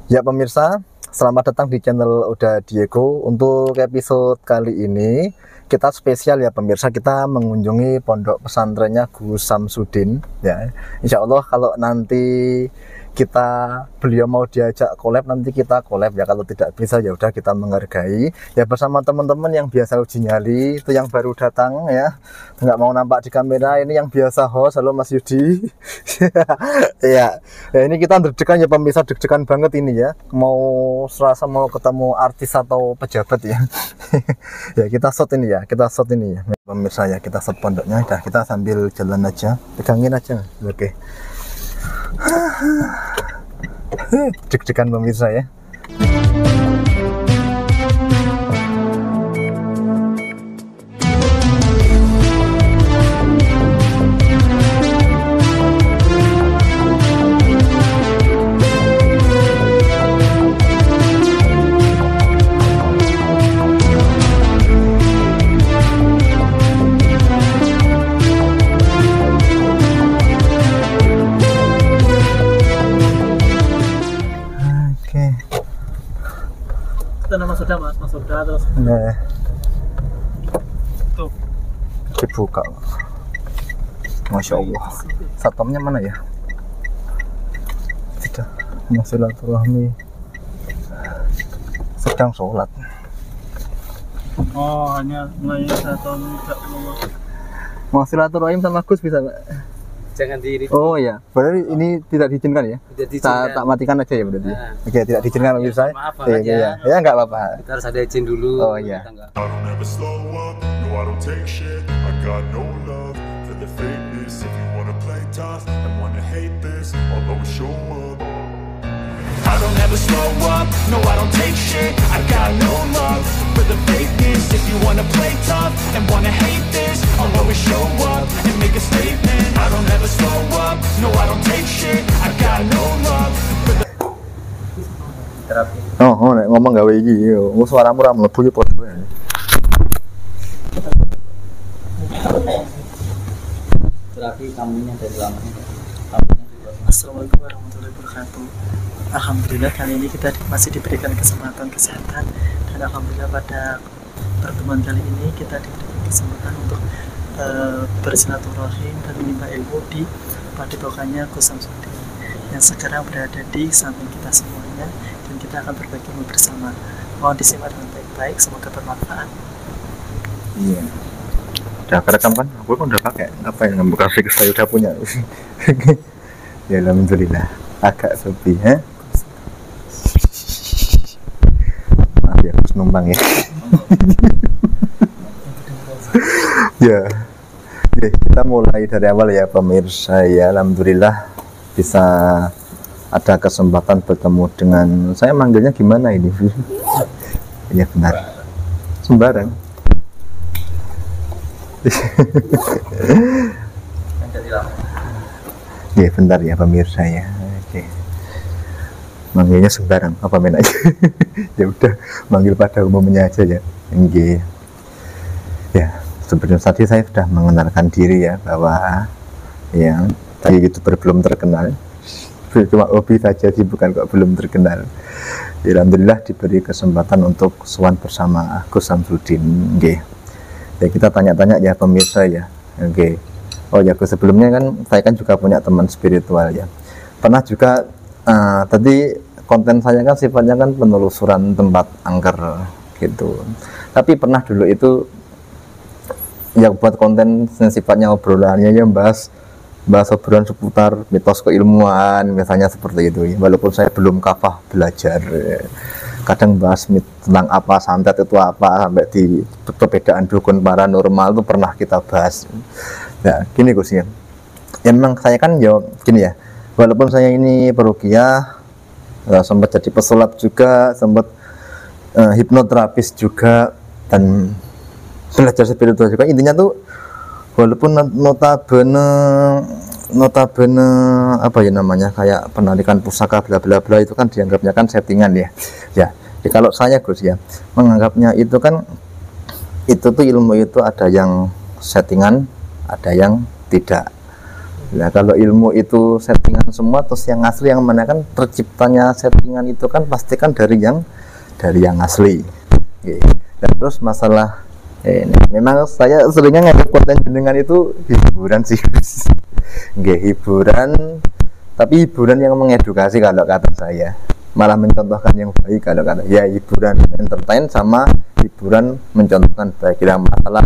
Ya pemirsa, selamat datang di channel Oda Diego. Untuk episode kali ini kita spesial ya pemirsa, kita mengunjungi pondok pesantrennya Gus Samsudin ya. Insya Allah kalau nanti beliau mau diajak collab, nanti kita collab ya. Kalau tidak bisa ya udah kita menghargai ya, bersama teman-teman yang biasa uji nyali, itu yang baru datang ya, nggak mau nampak di kamera. Ini yang biasa host. Halo Mas Yudi. ya ini kita deg-degan ya pemirsa, deg-degan banget ini ya, serasa mau ketemu artis atau pejabat ya. Ya kita shot ini ya, pemirsa ya, kita shot pondoknya. Udah, kita sambil jalan aja, pegangin aja. Oke. Deg-degan pemirsa ya. Mas sudah terus. Nah, Tuh. dibuka. Masya Allah. Satpamnya mana ya? Sudah. Silaturahmi. Sedang sholat. Oh, hanya melayani satu tidak Mau silaturahim sama Gus bisa nggak? Jangan diri. Oh ya, berarti ini tidak diizinkan ya? Tidak diizinkan. Tak matikan aja ya berarti. Nah. Oke, tidak diizinkan pemirsa. Maaf Iya, aja. iya. Ya nggak apa-apa. Kita harus ada izin dulu. Oh, iya. Kita nggak- I don't ever slow up, no I don't take shit. I got no love for the fakeness. If you wanna play tough and wanna hate this, I'll always show up. I don't ever slow up, no I don't take shit. I got no love for the fakeness. If you wanna play tough and wanna hate this, I'll always show up and make a statement. I don't ever slow up, no I don't take shit. I got no love for the Nek ngomong gawe iki yo. Suaramu ra mlebu yo padha wae. Terapi tamunya dari lamanya. Assalamualaikum warahmatullahi wabarakatuh. Alhamdulillah kali ini kita masih diberikan kesempatan kesehatan, dan alhamdulillah pada pertemuan kali ini kita diberikan kesempatan untuk bersilaturahim dan menimba ilmu di padepokannya Gus Samsudin yang sekarang berada di samping kita semuanya, dan kita akan berbagi ilmu bersama. Mohon disimak dengan baik-baik, semoga bermanfaat. Iya. Udah kerekam kan? Aku kan udah pakai. Apa yang ngambil grafik saya udah punya. Ya alhamdulillah. Agak sepi ya. Maaf ya, harus numpang ya. Ya. Oke, kita mulai dari awal ya pemirsa ya. Alhamdulillah bisa ada kesempatan bertemu dengan, saya manggilnya gimana ini? Ya benar. Sembarang. Ya bentar ya pemirsa ya. Oke. Manggilnya sembarang apa main aja. Ya udah, manggil pada umumnya aja ya. Oke. Ya, sebelum tadi saya sudah mengenalkan diri ya, bahwa yang tadi YouTuber belum terkenal. Cuma hobi saja sih, bukan kok belum terkenal. Ya, alhamdulillah diberi kesempatan untuk sowan bersama Gus Samsudin. Oke. Ya kita tanya-tanya ya pemirsa ya. Oke. Oh ya, sebelumnya kan saya kan juga punya teman spiritual ya. Pernah juga tadi konten saya kan sifatnya kan penelusuran tempat angker gitu. Tapi pernah dulu itu yang buat konten yang sifatnya obrolannya ya, bahas obrolan seputar mitos keilmuan misalnya seperti itu ya. Walaupun saya belum kafah belajar. Kadang bahas tentang apa santet itu apa, sampai di perbedaan dukun paranormal itu pernah kita bahas. Nah gini Gus ya, memang saya kan ya gini ya, walaupun saya ini peruqyah, sempat jadi pesulap juga, sempat hipnoterapis juga, dan belajar spiritual juga. Intinya tuh walaupun notabene apa ya namanya, kayak penarikan pusaka bla bla bla, itu kan dianggapnya kan settingan ya. Ya, jadi kalau saya Gus ya menganggapnya itu kan, itu tuh ilmu itu ada yang settingan, ada yang tidak. Nah, kalau ilmu itu settingan semua, terus yang asli yang mana, kan terciptanya settingan itu kan pasti kan dari yang asli. Oke. Dan terus masalah ini, memang saya seringnya nganggap konten jenengan itu hiburan sih. Oke, hiburan, tapi hiburan yang mengedukasi kalau kata saya, malah mencontohkan yang baik kalau kata ya, hiburan entertain sama hiburan mencontohkan baik. Tidak masalah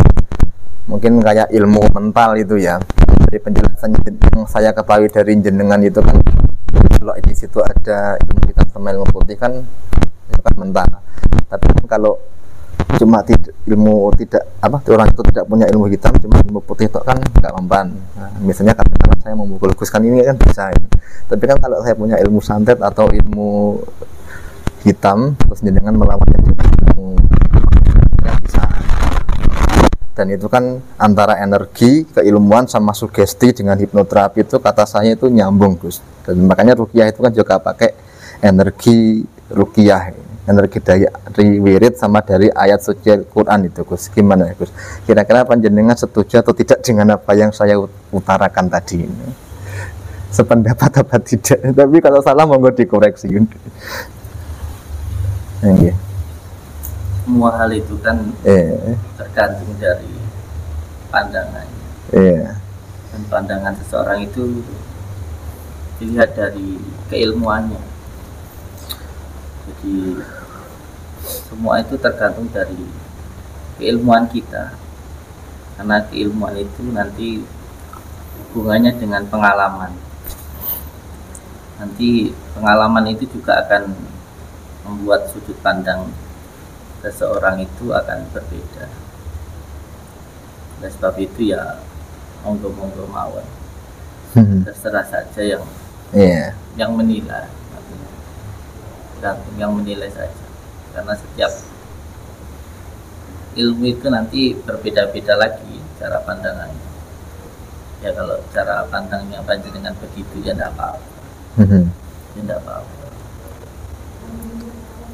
mungkin kayak ilmu mental itu ya, dari penjelasan yang saya ketahui dari jenengan itu kan, kalau di situ ada ilmu hitam sama ilmu putih kan itu kan mental. Tapi kan kalau cuma ilmu tidak apa, orang itu tidak punya ilmu hitam cuma ilmu putih itu kan nggak mempan. Nah, misalnya katakanlah saya memukul Gus kan, ini kan bisa ya. Tapi kan kalau saya punya ilmu santet atau ilmu hitam terus jenengan melawannya dengan ilmu yang bisa. Dan itu kan antara energi, keilmuan sama sugesti dengan hipnoterapi itu kata saya itu nyambung Gus. Dan makanya ruqyah itu kan juga pakai energi ruqyah, energi dari wirid sama dari ayat suci Al-Quran itu Gus. Gimana ya Gus? Kira-kira panjenengan setuju atau tidak dengan apa yang saya utarakan tadi ini? Sependapat apa tidak? Tapi kalau salah monggo dikoreksi. Iya. Semua hal itu kan tergantung dari pandangannya. Dan pandangan seseorang itu dilihat dari keilmuannya. Jadi semua itu tergantung dari keilmuan kita, karena keilmuan itu nanti hubungannya dengan pengalaman. Nanti pengalaman itu juga akan membuat sudut pandang seseorang itu akan berbeda. Oleh sebab itu ya monggo mawon, terserah saja yang menilai, tergantung yang menilai saja, karena setiap ilmu itu nanti berbeda-beda lagi cara pandangannya. Ya kalau cara pandangnya panjenengan begitu ya tidak apa-apa, ya tidak apa-apa.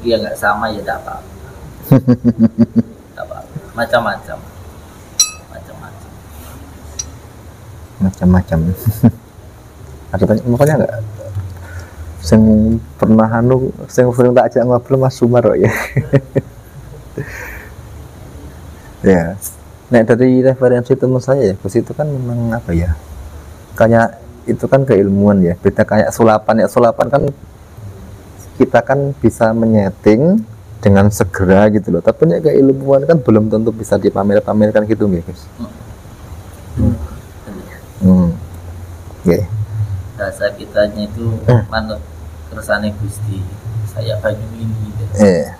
Ya nggak sama ya tidak apa-apa. Macam-macam. Ada banyak makanya nggak sing pernah sing sering tak ajak ngobrol Mas Sumar ya. Ya, nah dari referensi teman saya ya, Gus itu kan memang apa ya, kayak itu kan keilmuan ya, beda kayak sulapan ya. Sulapan kan kita kan bisa menyeting dengan segera gitu loh, tapi nek keilmuan kan belum tentu bisa dipamer-pamerkan gitu nggih Gus. Okay. Bahasa kitanya itu manut kersane Gusti, saya banyu ini gitu. Saya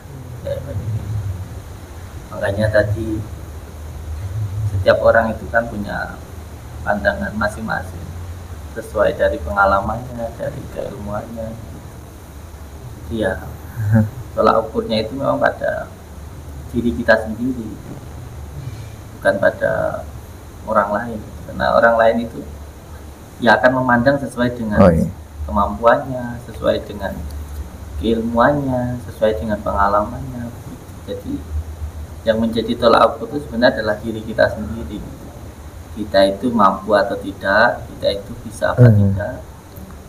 banyu ini. Makanya tadi setiap orang itu kan punya pandangan masing-masing sesuai dari pengalamannya, dari keilmuannya. Iya. Tolak ukurnya itu memang pada diri kita sendiri, bukan pada orang lain. Karena orang lain itu ya akan memandang sesuai dengan kemampuannya, sesuai dengan keilmuannya, sesuai dengan pengalamannya. Jadi yang menjadi tolak ukur itu sebenarnya adalah diri kita sendiri. Kita itu mampu atau tidak, kita itu bisa apa tidak,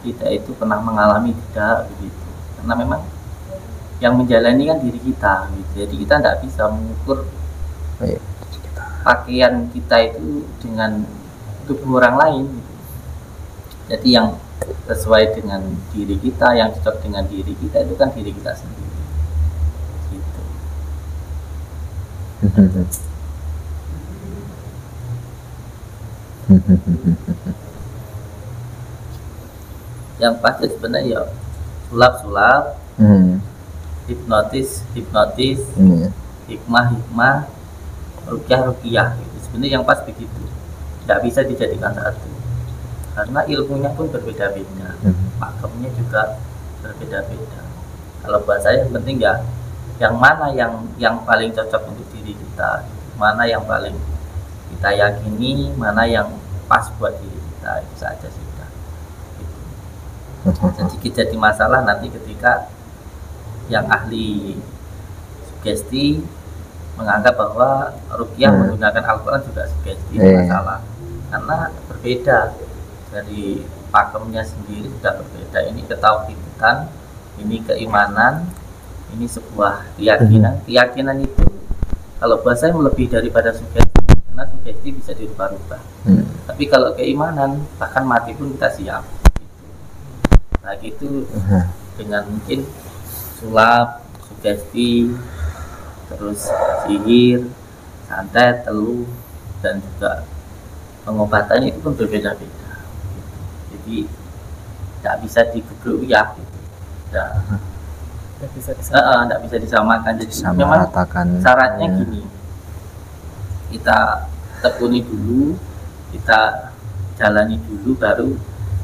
kita itu pernah mengalami tidak, begitu. Karena memang yang menjalani kan diri kita, gitu. Jadi kita tidak bisa mengukur pakaian kita itu dengan tubuh orang lain, gitu. Jadi yang sesuai dengan diri kita, yang cocok dengan diri kita itu kan diri kita sendiri, gitu. Yang pasti sebenarnya ya sulap, hipnotis, hikmah, ruqyah, gitu. Sebenarnya yang pas begitu, tidak bisa dijadikan satu, karena ilmunya pun berbeda-beda, pakemnya juga berbeda-beda. Kalau buat saya yang penting ya, yang mana yang paling cocok untuk diri kita, mana yang paling kita yakini, mana yang pas buat diri kita, itu saja sih. Jadi jadi masalah nanti ketika yang ahli sugesti menganggap bahwa ruqyah menggunakan Al-Quran juga sugesti, itu masalah, karena berbeda. dari pakemnya sendiri sudah berbeda. Ini ketauhidan, ini keimanan, ini sebuah keyakinan. Keyakinan itu kalau buat saya melebihi daripada sugesti, karena sugesti bisa dirubah-rubah. Tapi kalau keimanan, bahkan mati pun kita siap. Nah gitu, dengan mungkin sulap, sugesti, terus sihir, santet, teluh, dan juga pengobatannya itu pun berbeda-beda. Jadi tidak bisa digebruk ya, gitu. Tidak bisa disamakan. Jadi memang syaratnya gini, kita tekuni dulu, kita jalani dulu, baru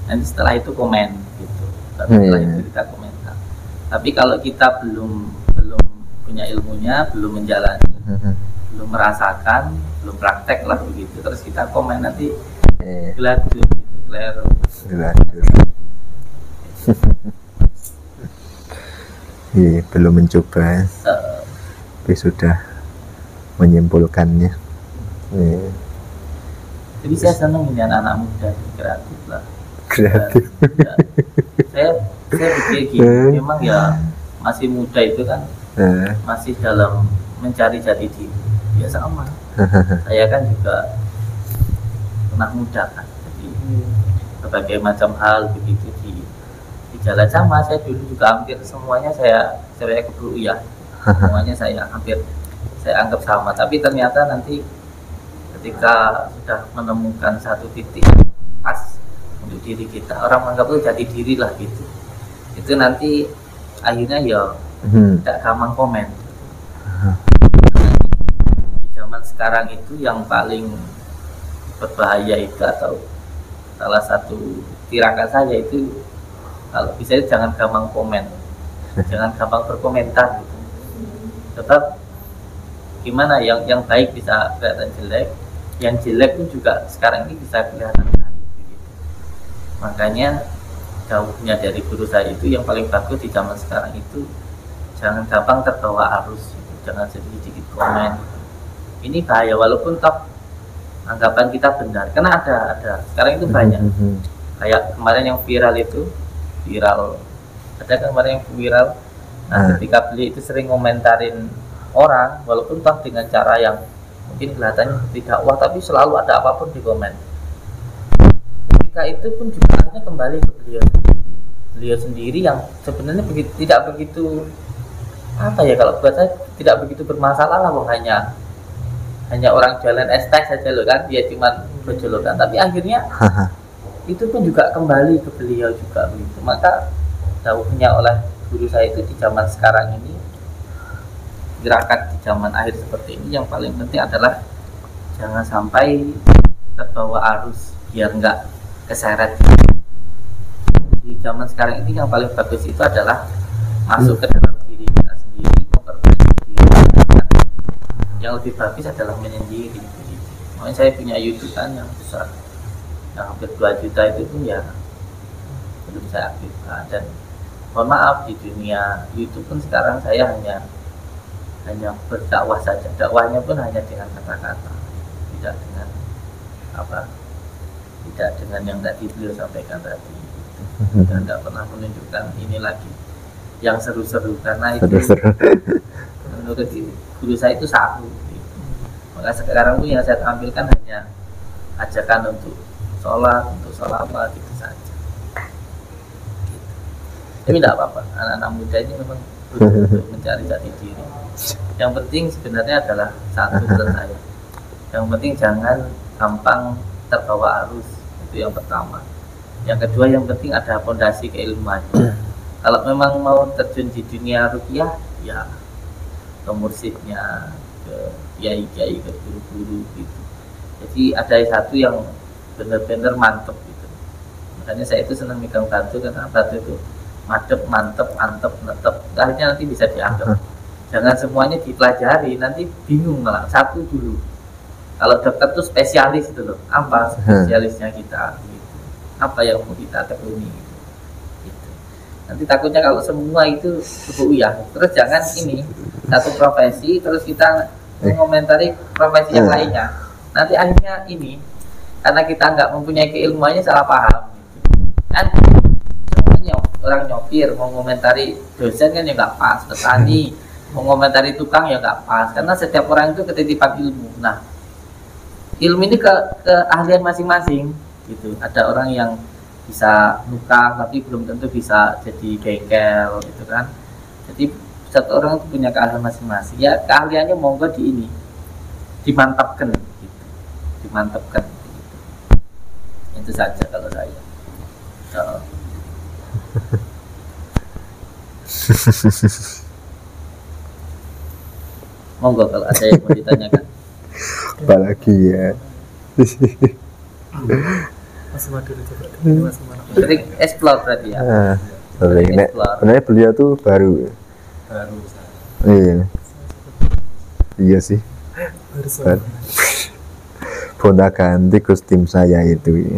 nanti setelah itu komen gitu. Baru setelah itu kita komentar. Tapi kalau kita belum punya ilmunya, belum menjalani, belum merasakan, belum praktek lah begitu, terus kita komen nanti geladur gitu, keliru. Iya, belum mencoba, tapi sudah menyimpulkannya. Jadi saya senang ini anak-anak muda kreatif lah. Kreatif. Saya pikir gini, memang ya masih muda itu kan masih dalam mencari jati diri. Ya sama. Saya kan juga pernah muda kan. Jadi berbagai macam hal begitu di jalan sama. Saya dulu juga hampir semuanya saya keburu ya. Semuanya saya anggap sama. Tapi ternyata nanti ketika sudah menemukan satu titik pas untuk diri kita, orang menganggap itu jati diri lah gitu. Itu nanti akhirnya ya tidak gampang komen. Di zaman sekarang itu yang paling berbahaya itu, atau salah satu tirakat saya itu, kalau bisa jangan gampang komen, jangan gampang berkomentar gitu. Tetap gimana, yang baik bisa kelihatan jelek, yang jelek pun juga sekarang ini bisa kelihatan baik gitu. Makanya jauhnya dari guru saya itu yang paling bagus di zaman sekarang itu, jangan gampang terbawa arus gitu. Jangan sedikit komen. Ini bahaya, walaupun toh anggapan kita benar, karena ada sekarang itu banyak. Kayak kemarin yang viral, ada kemarin yang viral. Nah, ketika beliau itu sering komentarin orang, walaupun toh dengan cara yang mungkin kelihatannya tidak wah, tapi selalu ada apapun di komen. Ketika itu pun juga akhirnya kembali ke beliau sendiri yang sebenarnya tidak begitu apa ya, kalau buat saya tidak begitu bermasalah lah, hanya orang jalan estek saja loh kan, dia cuma berjolokan, tapi akhirnya itu pun juga kembali ke beliau juga begitu. Maka jauhnya oleh guru saya itu di zaman sekarang ini, gerakan di zaman akhir seperti ini, yang paling penting adalah jangan sampai terbawa arus, biar enggak keseret. Di zaman sekarang ini yang paling bagus itu adalah masuk ke dalam diri kita sendiri, memperbaiki diri kita. Yang lebih bagus adalah menyendiri. Makanya saya punya YouTube kan yang besar, yang hampir 2 juta itu pun ya belum saya aktifkan. Dan mohon maaf, di dunia YouTube pun sekarang saya hanya berdakwah saja. Dakwahnya pun hanya dengan kata-kata, tidak dengan yang tadi beliau sampaikan tadi. Dan tidak pernah menunjukkan ini lagi yang seru-seru, karena itu menurut guru saya itu saru gitu. Maka sekarang pun yang saya tampilkan hanya ajakan untuk sholat, untuk sholawat gitu saja gitu. Tapi tidak apa-apa, anak-anak muda ini memang untuk mencari jati diri. Yang penting sebenarnya adalah satu menurut saya, yang penting jangan gampang terbawa arus, itu yang pertama. Yang kedua, yang penting ada fondasi keilmuannya. Kalau memang mau terjun di dunia ruqyah, ya ke mursyidnya, ke kiai-kiai, ke guru-guru gitu. Jadi ada satu yang benar-benar mantep gitu. Makanya saya itu senang megang batu, karena batu itu madep, mantep, antep, netep. Akhirnya nanti bisa dianggap. Jangan semuanya dipelajari, nanti bingung malah. Satu dulu. Kalau dokter itu spesialis itu loh. Apa spesialisnya kita? Gitu. Apa yang mau kita tekuni gitu. Nanti takutnya kalau semua itu ya, terus jangan ini satu profesi terus kita mengomentari profesi yang lainnya, nanti akhirnya ini karena kita nggak mempunyai keilmuannya salah paham kan. Semuanya orang nyopir mau komentari dosen kan ya nggak pas, petani mau komentari tukang ya nggak pas, karena setiap orang itu ketitipan ilmu. Nah, ilmu ini keahlian masing-masing gitu. Ada orang yang bisa nukang tapi belum tentu bisa jadi bengkel gitu kan. Jadi satu orang itu punya keahlian masing-masing. Ya keahliannya monggo di ini dimantapkan gitu. Dimantapkan gitu. Itu saja kalau saya. So. Monggo kalau ada yang mau ditanyakan. Apalagi ya. Mas Maduri coba dulu, Mas Maduri. Sering explore berarti ya. Sering. Nek, sebenarnya beliau tuh baru. Iya. Iya sih. Baru Bonda ganti kostum saya itu.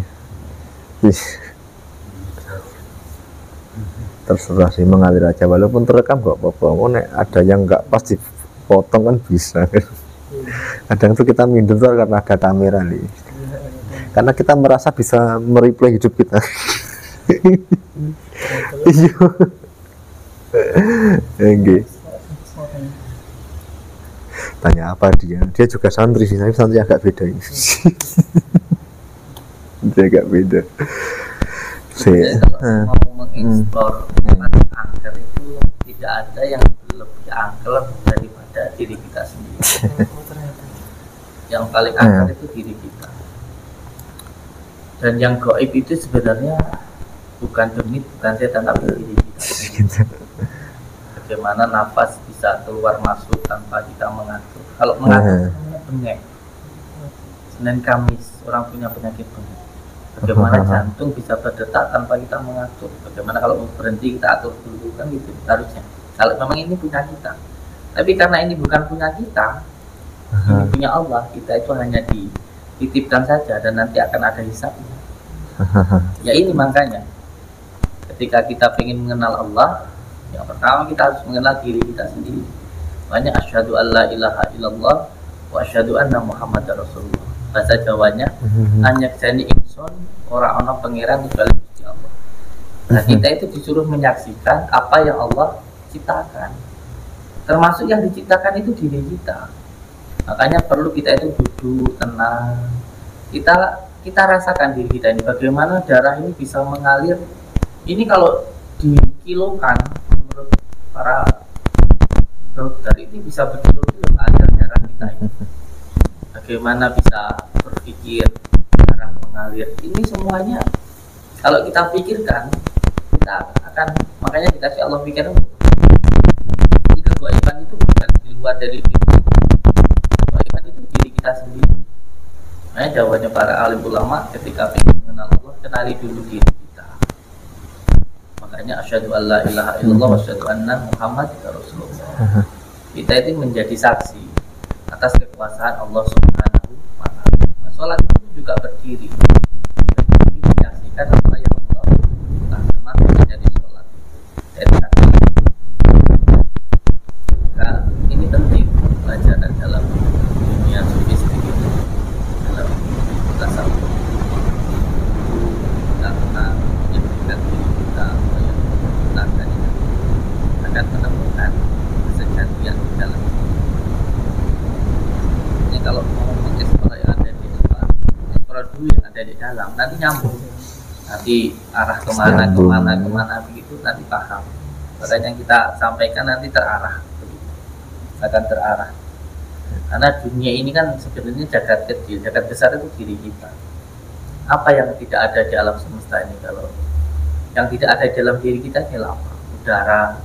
Terserah sih, mengalir aja, walaupun terekam gak apa-apa. Nek ada yang nggak pas dipotong kan bisa. Kadang tuh kita minder tuh karena ada kamera nih. Karena kita merasa bisa mereplay hidup kita. Iya. Enggak. Tanya apa dia? Dia juga santri sih, tapi santri agak beda ini. Dia agak beda. Jadi kalau mau mengeksplor angker itu tidak ada yang lebih angker daripada diri kita sendiri. Yang paling angker itu diri kita. Dan yang gaib itu sebenarnya bukan demit, bukan setan, tapi diri kita. Bagaimana nafas bisa keluar masuk tanpa kita mengatur. Kalau mengatur namanya bengek. Senin Kamis orang punya penyakit bengek. Bagaimana jantung bisa berdetak tanpa kita mengatur. Bagaimana kalau mau berhenti kita atur dulu, kan gitu harusnya. Kalau memang ini punya kita. Tapi karena ini bukan punya kita, ini punya Allah, kita itu hanya dititipkan saja dan nanti akan ada hisabnya. Ya ini makanya ketika kita ingin mengenal Allah, yang pertama kita harus mengenal diri kita sendiri. Makanya asyhadu alla ilaha illallah wa asyhadu anna muhammadar rasulullah. Bahasa Jawanya hanya jani ingsun ora ana pangeran kecuali Gusti Allah. Nah, kita itu disuruh menyaksikan apa yang Allah ciptakan. Termasuk yang diciptakan itu diri kita. Makanya perlu kita itu duduk tenang. Kita rasakan diri kita ini, bagaimana darah ini bisa mengalir. Ini kalau dikilokan menurut para dokter ini bisa berkilo-kilo aliran darah kita ini. Bagaimana bisa berpikir darah mengalir. Ini semuanya kalau kita pikirkan, kita akan, makanya dikasih Allah pikir ini kegaiban itu bukan di luar dari diri kita. Kegaiban itu diri kita sendiri. Makanya jawabannya para alim ulama ketika ingin mengenal Allah, kenali dulu diri kita. Makanya asyhadu alla ilaha illallah wa asyhadu anna muhammadar rasulullah. Kita itu menjadi saksi atas kekuasaan Allah Subhanahu wa ta'ala. Nah, sholat itu juga berdiri menyaksikan apa yang Allah lakukan menjadi sholat dari kaki. Nah, ini penting pelajaran dalam dunia sufistik ini, dalam tasawuf. Karena menyebutkan diri kita yang menggunakan akan menemukan kesejatian di dalam. Kalau mau mengeksplor yang ada di luar, eksplor dulu yang ada di dalam, nanti nyambung, nanti arah kemana begitu, nanti paham. Makanya yang kita sampaikan nanti terarah, akan terarah. Karena dunia ini kan sebenarnya jagat kecil, jagat besar itu diri kita. Apa yang tidak ada di alam semesta ini? Kalau yang tidak ada di dalam diri kita ini apa? Udara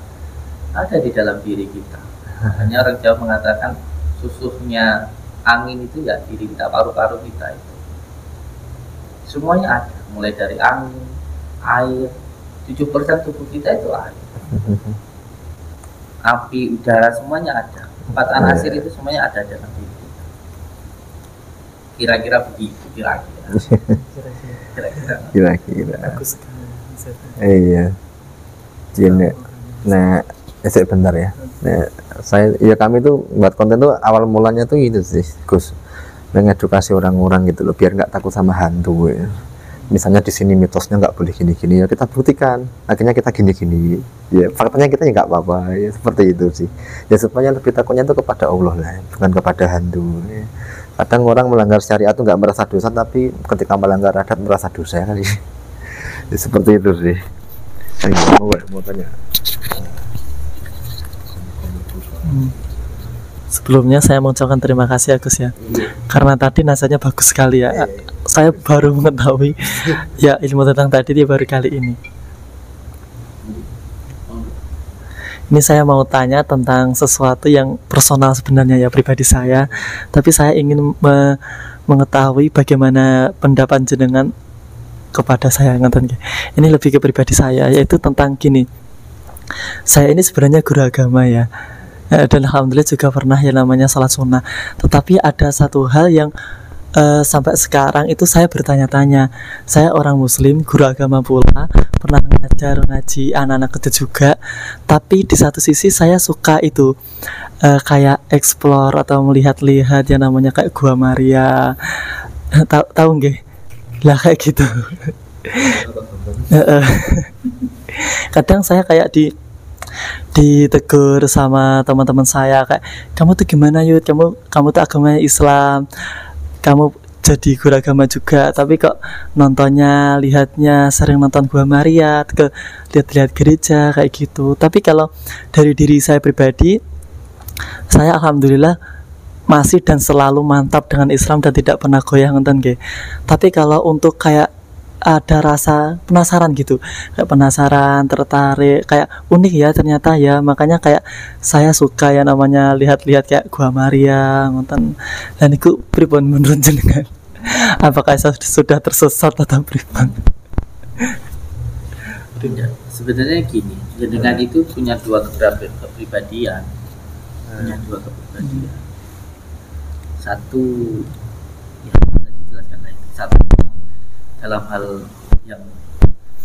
ada di dalam diri kita. Makanya orang Jawa mengatakan susunya angin itu ya diri kita, paru-paru kita itu semuanya ada, mulai dari angin, air, 7% tubuh kita itu air, api, udara, semuanya ada. 4 anasir itu semuanya ada dalam diri kita. Kira-kira begitu, kira-kira. Bagus sekali. Iya. Gini. Nah, bentar ya. Nah, kami tuh buat konten tuh awal mulanya tuh gitu sih, Gus. mengedukasi orang-orang gitu loh, biar nggak takut sama hantu ya. Misalnya di sini mitosnya nggak boleh gini-gini, ya kita buktikan, akhirnya kita gini-gini, ya faktanya kita nggak apa-apa, ya seperti itu sih. Ya supaya lebih takutnya itu kepada Allah lah, bukan kepada hantu. Ya. Kadang orang melanggar syariat itu nggak merasa dosa, tapi ketika melanggar adat merasa dosa kali. Ya, seperti itu sih. Mau tanya. Sebelumnya saya mengucapkan terima kasih Agus ya, karena tadi nasihatnya bagus sekali ya. Saya baru mengetahui ya ilmu tentang tadi dia baru kali ini. Ini saya mau tanya tentang sesuatu yang personal sebenarnya ya, pribadi saya. Tapi saya ingin mengetahui bagaimana pendapat jenengan kepada saya. Ini lebih ke pribadi saya, yaitu tentang gini. Saya ini sebenarnya guru agama ya, dan alhamdulillah juga pernah yang namanya salat sunnah. Tetapi ada satu hal yang sampai sekarang itu saya bertanya-tanya. Saya orang muslim, guru agama pula, pernah ngaji anak-anak kecil juga. Tapi di satu sisi saya suka itu kayak explore atau melihat-lihat yang namanya kayak Gua Maria. Tahu nggih? Lah kayak gitu. Kadang saya kayak ditegur sama teman-teman saya kayak, kamu tuh gimana Yud, kamu tuh agamanya Islam, kamu jadi guru agama juga, tapi kok lihatnya sering nonton Gua Maria, ke lihat-lihat gereja kayak gitu. Tapi kalau dari diri saya pribadi, saya alhamdulillah masih dan selalu mantap dengan Islam dan tidak pernah goyah nonton ge. Tapi kalau untuk kayak ada rasa penasaran gitu, kayak penasaran, tertarik, kayak unik ya ternyata ya, makanya kayak saya suka yang namanya lihat-lihat kayak Gua Maria nonton. Dan itu pripun menurut jenengan? Apakah saya sudah tersesat atau pripun? Sebenarnya gini, jenengan itu punya dua kepribadian, satu yang sudah dijelaskan lagi, satu dalam hal yang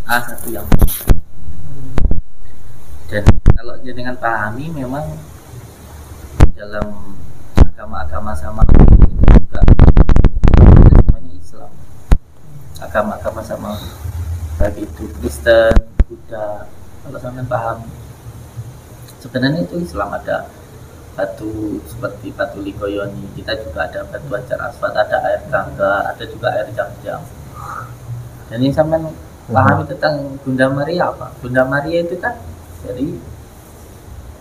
A, satu yang B. Dan kalau jenengan pahami, memang dalam agama-agama sama itu juga semuanya Islam, agama-agama sama, baik itu Kristen, Buddha. Kalau sampai paham, sebenarnya itu Islam. Ada batu seperti batu Likoyoni, kita juga ada batu Hajar Aswad, ada air Gangga, ada juga air Jam-Jam. Dan ini sampai pahami tentang Bunda Maria apa? Bunda Maria itu kan dari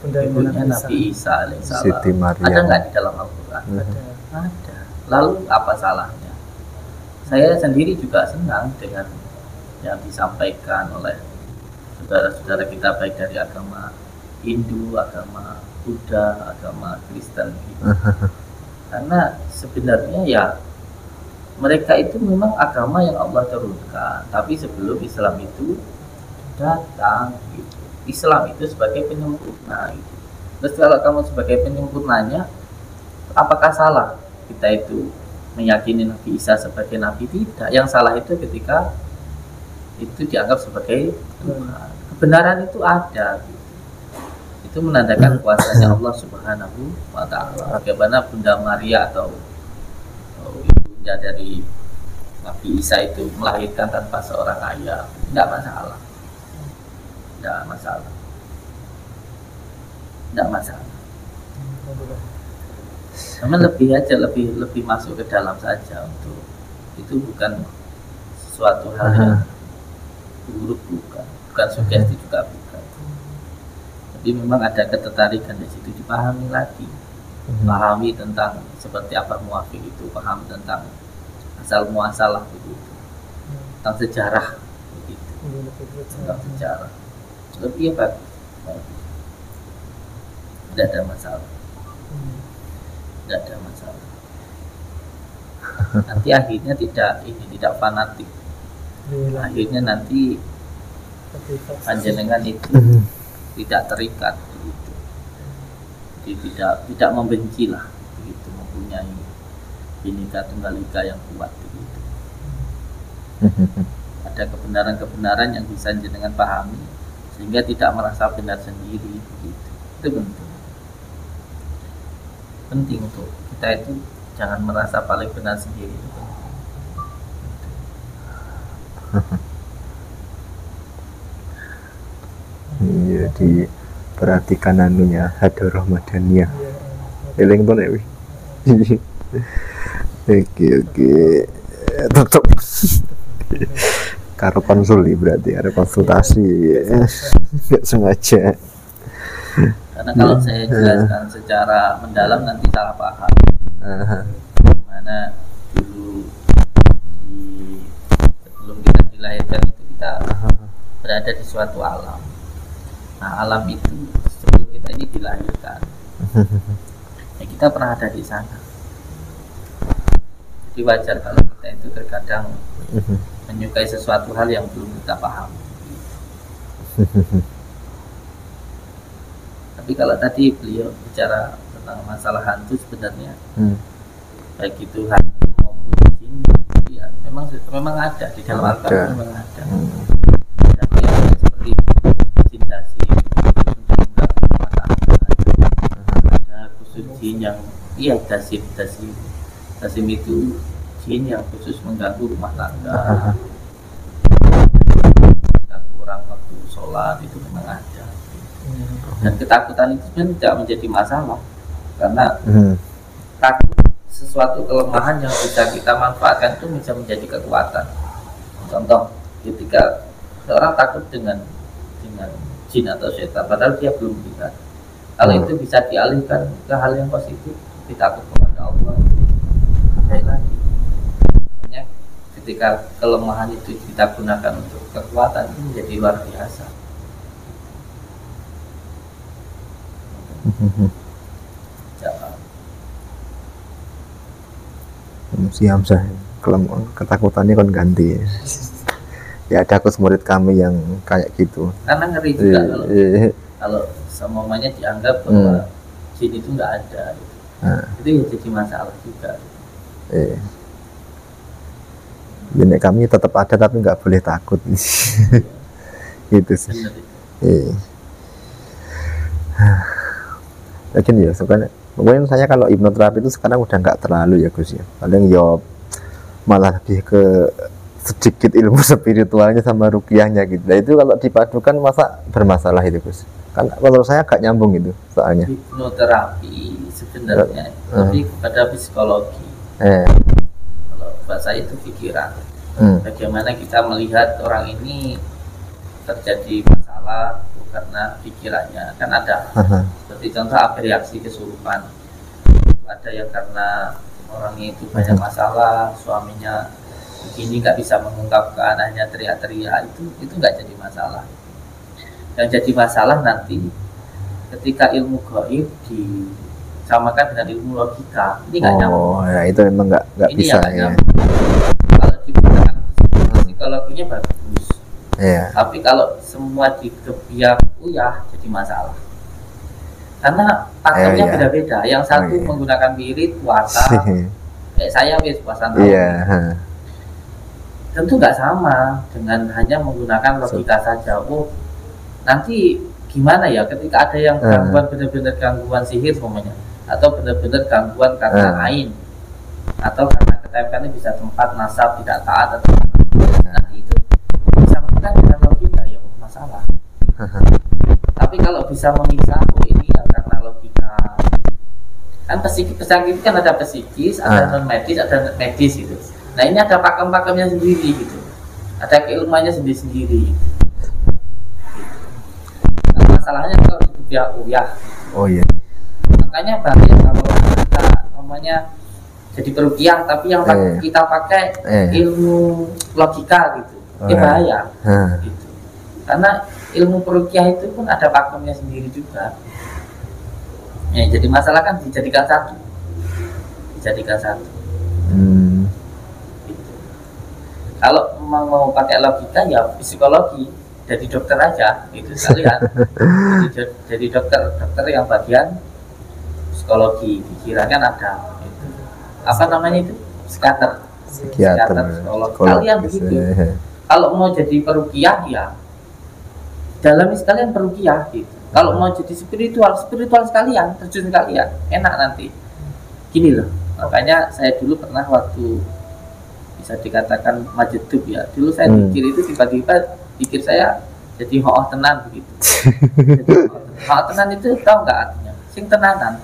ibunya Nabi Isa alaihissalam. Ada nggak di dalam Al-Quran? Ada. Lalu apa salahnya? Saya sendiri juga senang dengan yang disampaikan oleh saudara-saudara kita, baik dari agama Hindu, agama Buddha, agama Kristen gitu. Karena sebenarnya ya mereka itu memang agama yang Allah turunkan, tapi sebelum Islam itu datang gitu. Islam itu sebagai penyempurna gitu. Terus kalau kamu sebagai penyempurnanya, apakah salah kita itu meyakini Nabi Isa sebagai Nabi? Tidak. Yang salah itu ketika itu dianggap sebagai Tuhan. Kebenaran itu ada gitu. Itu menandakan kuasanya Allah Subhanahu wa Ta'ala. Bagaimana Bunda Maria atau ibunda dari Nabi Isa itu melahirkan tanpa seorang ayah, tidak masalah. Namun lebih masuk ke dalam saja, untuk itu bukan sesuatu hal yang buruk, bukan sugesti juga bukan. Tapi memang ada ketertarikan di situ, dipahami lagi, pahami tentang seperti apa muafik itu, paham tentang asal muasalah begitu, tentang sejarah begitu, tentang sejarah lebih bagus. Tidak ada masalah, nanti akhirnya tidak fanatik, akhirnya nanti panjenengan itu tidak terikat begitu. Jadi tidak membenci lah begitu, mempunyai Bhinneka Tunggal Ika yang kuat begitu. Ada kebenaran-kebenaran yang bisa jenengan pahami sehingga tidak merasa benar sendiri begitu. Itu penting untuk kita itu jangan merasa paling benar sendiri. Iya, diperhatikan anunya Hadar Rahmadaniyah. Eling to nek wi. Oke. Tetep karo konsuli berarti ada konsultasi, nggak sengaja. Karena kalau saya jelaskan secara mendalam nanti salah paham. Gimana dulu sebelum kita dilahirkan itu kita berada di suatu alam. Nah, alam itu sebelum kita ini dilahirkan, ya kita pernah ada di sana. Jadi wajar kalau kita itu terkadang menyukai sesuatu hal yang belum kita paham. Tapi kalau tadi beliau bicara tentang masalah hantu, sebenarnya baik itu hantu maupun jin, ya memang ada di dalam Al-Quran, memang ada. Tapi yang seperti jin dasim itu untuk mengganggu rumah tangga. Ada khusus jin yang dasim itu jin yang khusus mengganggu rumah tangga, mengganggu orang waktu sholat, itu memang ada. Dan ketakutan itu sebenarnya tidak menjadi masalah, karena takut sesuatu kelemahan yang bisa kita manfaatkan itu bisa menjadi kekuatan. Contoh, ketika seorang takut dengan jin atau setan, padahal dia belum melihat, kalau itu bisa dialihkan ke hal yang positif, takut kepada Allah, baik lagi. Makanya ketika kelemahan itu kita gunakan untuk kekuatan, itu menjadi luar biasa. Siap saya ketakutannya kan ganti ya. Ada aku murid kami yang kayak gitu, karena ngeri juga kalau semuanya dianggap bahwa jin itu nggak ada gitu. Itu ya jadi masalah juga. Jadi kami tetap ada tapi nggak boleh takut. Gitu sih. Lakin ya sebenarnya mungkin saya kalau hipnoterapi itu sekarang udah nggak terlalu ya Gus ya, paling ya malah lebih ke sedikit ilmu spiritualnya sama ruqyahnya gitu. Nah itu kalau dipadukan masa bermasalah itu Gus? Kan menurut saya agak nyambung itu soalnya. Hipnoterapi sebenarnya lebih kepada psikologi. Kalau bahasa itu pikiran. Bagaimana kita melihat orang ini terjadi masalah karena pikirannya, kan ada. Seperti contoh apa reaksi kesurupan. Ada yang karena orangnya itu banyak masalah, suaminya begini nggak bisa mengungkapkan, hanya teriak-teriak, itu nggak jadi masalah. Yang jadi masalah nanti ketika ilmu gaib disamakan dengan ilmu logika, ini nggak nyambung. Ya itu memang nggak bisa ya. Kalau digunakan psikologinya bagus. Tapi kalau semua dikebiak uyah jadi masalah. Karena pakemnya beda-beda. Yang satu menggunakan wirid puasa, kayak saya puasa tahun. Tentu nggak sama dengan hanya menggunakan logika saja. Nanti gimana ya ketika ada yang gangguan, benar-benar gangguan sihir semuanya, atau benar-benar gangguan karena ain, atau karena ketempelannya bisa tempat nasab tidak taat, atau nanti itu bisa menggunakan dengan logika ya masalah. Tapi kalau bisa memisah, ini ya karena logika. Kan pesakit kan ada psikis, ada non medis, ada medis gitu. Nah ini ada pakem-pakemnya sendiri gitu, ada keilmuannya sendiri-sendiri. Nah, masalahnya kalau dikebiak uyah. Makanya bahaya kalau kita namanya jadi perukiah, tapi yang kita pakai ilmu logika gitu, bahaya. Gitu. Karena ilmu perukiah itu pun ada pakemnya sendiri juga. Ya, jadi masalah kan dijadikan satu. Gitu. Kalau memang mau pakai logika ya psikologi, jadi dokter aja itu sekalian. jadi dokter yang bagian psikologi, pikiran kan ada itu. Apa namanya itu? Psikiater, psikolog. Kalian begitu. Kalau mau jadi perukiah ya dalami sekalian perukiah gitu. Kalau mau jadi spiritual sekalian, terjun sekalian, enak nanti. Gini loh, Makanya saya dulu pernah waktu bisa dikatakan majedub ya, dulu saya pikir itu tiba-tiba pikir saya jadi ho'oh tenan begitu. Jadi ho'oh tenan itu tahu nggak artinya? Sing tenanan.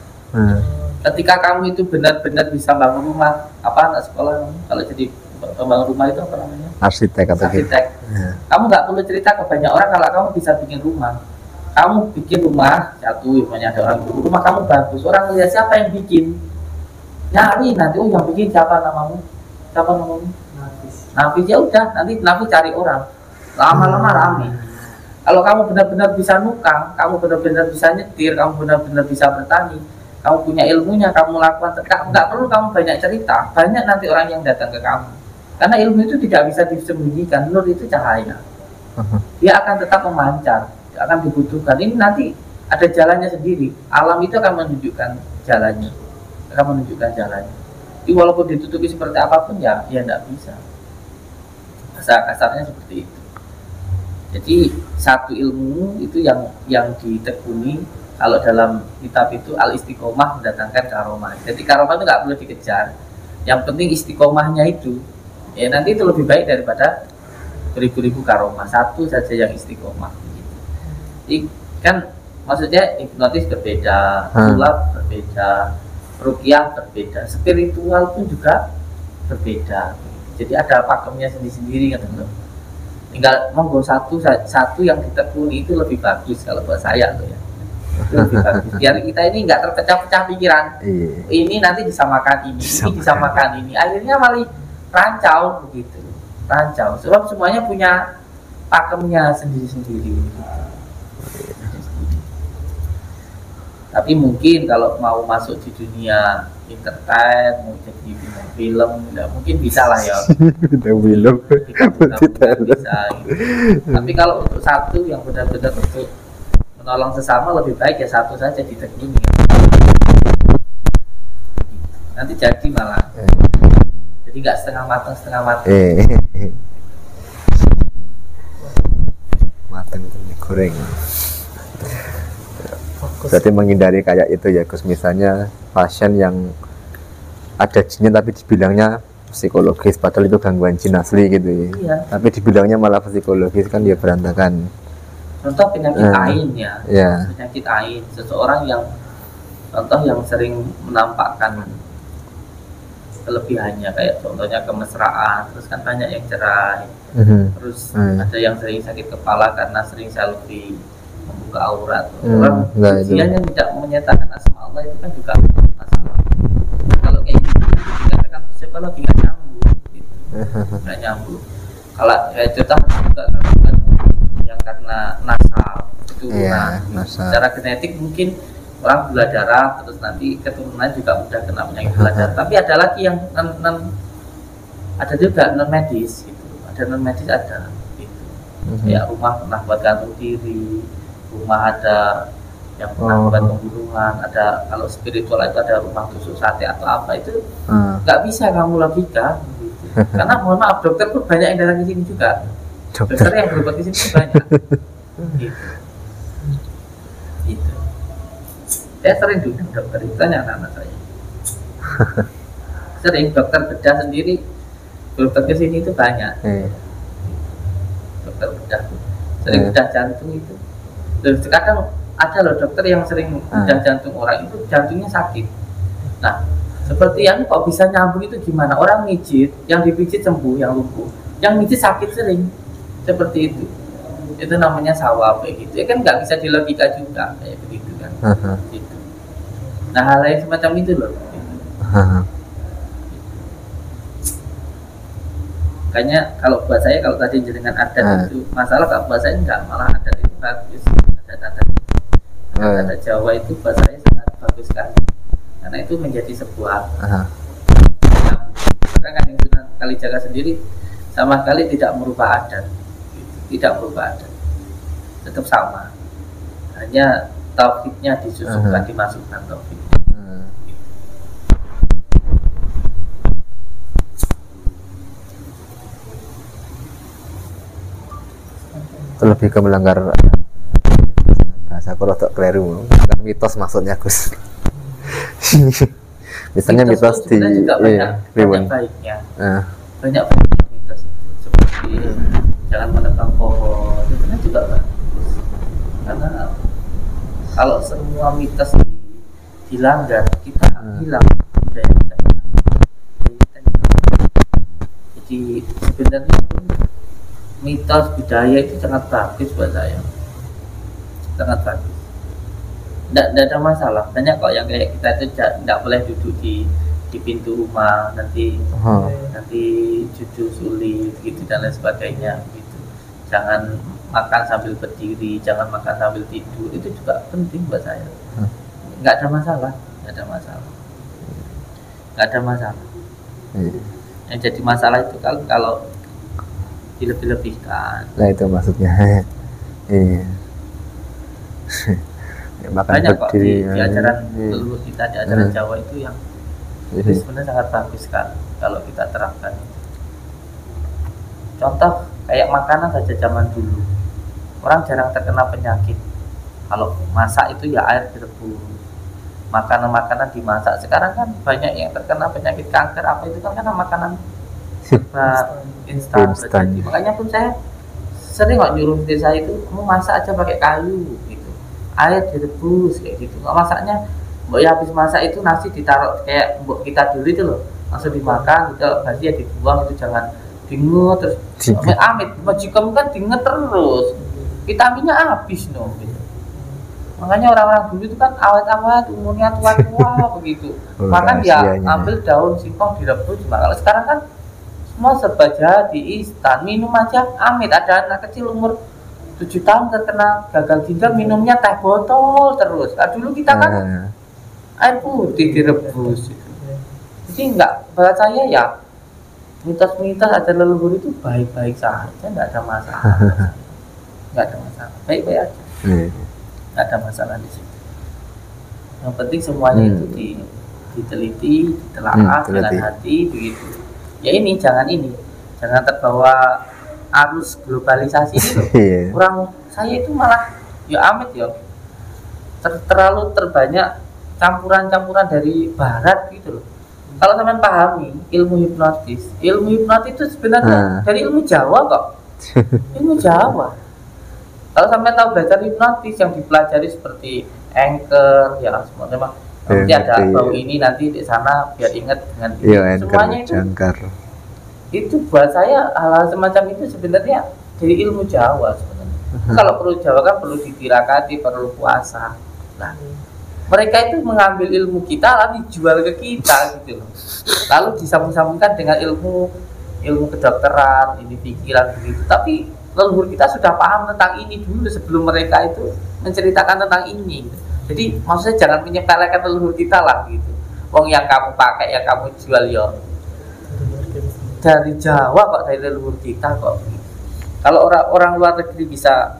Ketika kamu itu benar-benar bisa bangun rumah, apa anak sekolah kalau jadi pembangun rumah itu apa namanya? Arsitek atau arsitek. Kamu nggak perlu cerita ke banyak orang kalau kamu bisa bikin rumah. Kamu bikin rumah satu, banyak ada orang rumah kamu bagus, orang lihat siapa yang bikin, nyari nanti yang bikin siapa namamu? Siapa namamu? Nafis ya udah, nanti Nafis cari orang, lama-lama rame. Kalau kamu benar-benar bisa nukang, kamu benar-benar bisa nyetir, kamu benar-benar bisa bertani, kamu punya ilmunya, kamu lakukan, nggak perlu kamu banyak cerita, banyak nanti orang yang datang ke kamu. Karena ilmu itu tidak bisa disembunyikan, nur itu cahaya, dia akan tetap memancar, akan dibutuhkan. Ini nanti ada jalannya sendiri, alam itu akan menunjukkan jalannya, Jadi walaupun ditutupi seperti apapun ya tidak bisa. Kasarnya seperti itu. Jadi satu ilmu itu yang ditekuni. Kalau dalam kitab itu al-istiqomah mendatangkan karomah. Jadi karomah itu nggak perlu dikejar. Yang penting istiqomahnya itu. Ya nanti itu lebih baik daripada beribu-ribu karomah. Satu saja yang istiqomah. Jadi kan maksudnya hipnotis berbeda, sulap berbeda, ruqyah berbeda, spiritual pun juga berbeda. Jadi ada pakemnya sendiri-sendiri kan teman. Tinggal monggo satu yang ditekuni itu lebih bagus kalau buat saya tuh ya. Itu lebih bagus. Biar kita ini nggak terpecah-pecah pikiran. Ini nanti disamakan ini disamakan ini. Akhirnya malah rancau begitu. Rancau. Sebab semuanya punya pakemnya sendiri-sendiri. Tapi mungkin kalau mau masuk di dunia entertain, mau jadi film, nggak mungkin bisa lah ya. Film, bisa. Gitu. Tapi kalau untuk satu yang benar-benar untuk menolong sesama lebih baik ya satu saja ditekuni. Nanti jadi malah. Jadi nggak setengah matang. Matang itu digoreng. Berarti menghindari kayak itu ya Gus, misalnya pasien yang ada jinnya tapi dibilangnya psikologis padahal itu gangguan jin asli gitu ya. Iya. Tapi dibilangnya malah psikologis kan dia berantakan. Contoh penyakit ain ya. Penyakit ain, seseorang yang sering menampakkan kelebihannya kayak contohnya kemesraan, terus kan banyak yang cerai. Terus ada yang sering sakit kepala karena sering selfie, membuka aurat. Orang ujian yang tidak menyatakan asma Allah itu kan juga masalah. Kalau kayak gitu dikatakan psikologi nggak nyambung gitu. Nggak nyambung. Kalau kayak contoh juga kan yang karena nasab keturunan, secara genetik mungkin orang gula darah, terus nanti keturunan juga mudah kena penyakit gula darah. Tapi ada lagi yang ada juga non medis gitu. Ada non medis ada gitu. Ya rumah pernah buat gantung diri, rumah ada yang pernah buat pembunuhan, ada kalau spiritual itu ada rumah tusuk sate atau apa itu nggak bisa kamu logika gitu. Karena mohon maaf dokter pun banyak yang datang ke sini juga, dokter yang berobat di sini pun banyak gitu. Saya sering duduk dokter itu tanya anak-anak saya, sering dokter bedah sendiri dokter ke sini itu banyak, dokter bedah sering bedah jantung itu. Dan kadang ada loh dokter yang sering bedah jantung orang itu jantungnya sakit. Nah seperti yang kok bisa nyambung itu gimana? Orang mijit, yang dipijit sembuh, yang lumpuh, yang mijit sakit sering seperti itu. Itu namanya sawab kayak gitu. Ya kan nggak bisa dilogika juga kayak begitu kan. Gitu. Nah hal lain semacam itu loh. Gitu. Makanya kalau buat saya kalau tadi dengan adat itu masalah, kalau buat saya enggak, malah adat itu bagus. Adat Jawa itu buat saya sangat bagus sekali karena itu menjadi sebuah maka kan yang Sunan Kalijaga sendiri sama sekali tidak merubah adat gitu. Tidak merubah adat, tetap sama, hanya tauhidnya disusukan, dimasukkan tauhid. Lebih ke melanggar bahasa aku rotok keliru, mitos maksudnya Gus. Misalnya mitos di juga banyak Riwon. baiknya. Banyak baiknya mitos itu. Seperti jangan menebang pohon, itu kan juga bagus. Karena kalau semua mitos dilanggar, kita hilang budaya kita. Jadi sebenarnya pun mitos budaya itu sangat bagus buat saya, sangat bagus. Tidak ada masalah. Banyak kok yang kayak kita itu tidak boleh duduk di pintu rumah, nanti cucu sulit gitu dan lain sebagainya gitu. Jangan makan sambil berdiri, jangan makan sambil tidur, itu juga penting buat saya. Nggak ada masalah, nggak ada masalah, nggak ada masalah. Yang jadi masalah itu kalau dilebih-lebihkan. Nah itu maksudnya. Iya. Ya, banyak kok di ajaran leluhur kita, di ajaran Jawa itu yang itu sebenarnya sangat bagus kan kalau kita terapkan. Contoh kayak makanan saja zaman dulu, orang jarang terkena penyakit. Kalau masak itu ya air direbus, makanan-makanan dimasak. Sekarang kan banyak yang terkena penyakit kanker apa itu kan karena makanan instan. Makanya pun saya sering kok nyuruh istri saya itu mau masak aja pakai kayu gitu, air direbus kayak gitu. Nggak masaknya mbok ya habis masak itu nasi ditaruh kayak mbok kita dulu itu loh, langsung dimakan gitu, basi ya dibuang, itu jangan dinget terus amit majikan kan dinget terus, vitaminnya habis gitu. Makanya orang-orang dulu itu kan awet-awet, umurnya tua-tua begitu. Makan dia ambil daun singkong direbus. Kalau sekarang kan semua serba jadi instan, minum aja amit. Ada anak kecil umur 7 tahun terkena gagal ginjal, minumnya teh botol terus. Nah, dulu kita kan air putih direbus. Jadi enggak, buat saya ya mitos-mitos ajaran leluhur itu baik-baik saja, enggak ada masalah. Enggak ada masalah, baik-baik aja. Nggak ada masalah di situ. Yang penting semuanya itu diteliti, ditelaah dengan hati begitu. Ya ini jangan terbawa arus globalisasi itu. Kurang saya itu malah ya amit ya. Terlalu terbanyak campuran-campuran dari barat gitu loh. Kalau teman pahami ilmu hipnotis itu sebenarnya dari ilmu Jawa kok. Ilmu Jawa. Kalau sampai tahu belajar hipnotis yang dipelajari seperti anchor ya semua nanti ada bau ini nanti di sana biar ingat dengan semuanya itu itu buat saya hal-hal semacam itu sebenarnya dari ilmu Jawa sebenarnya. Kalau perlu Jawa kan perlu ditirakati, perlu puasa. Nah mereka itu mengambil ilmu kita lalu dijual ke kita gitu loh, lalu disambung-sambungkan dengan ilmu kedokteran, ini pikiran begitu. Tapi leluhur kita sudah paham tentang ini dulu sebelum mereka itu menceritakan tentang ini. Jadi maksudnya jangan menyepelekan leluhur kita lah gitu. Wong yang kamu pakai, yang kamu jual ya dari Jawa kok, dari leluhur kita kok. Kalau orang luar negeri bisa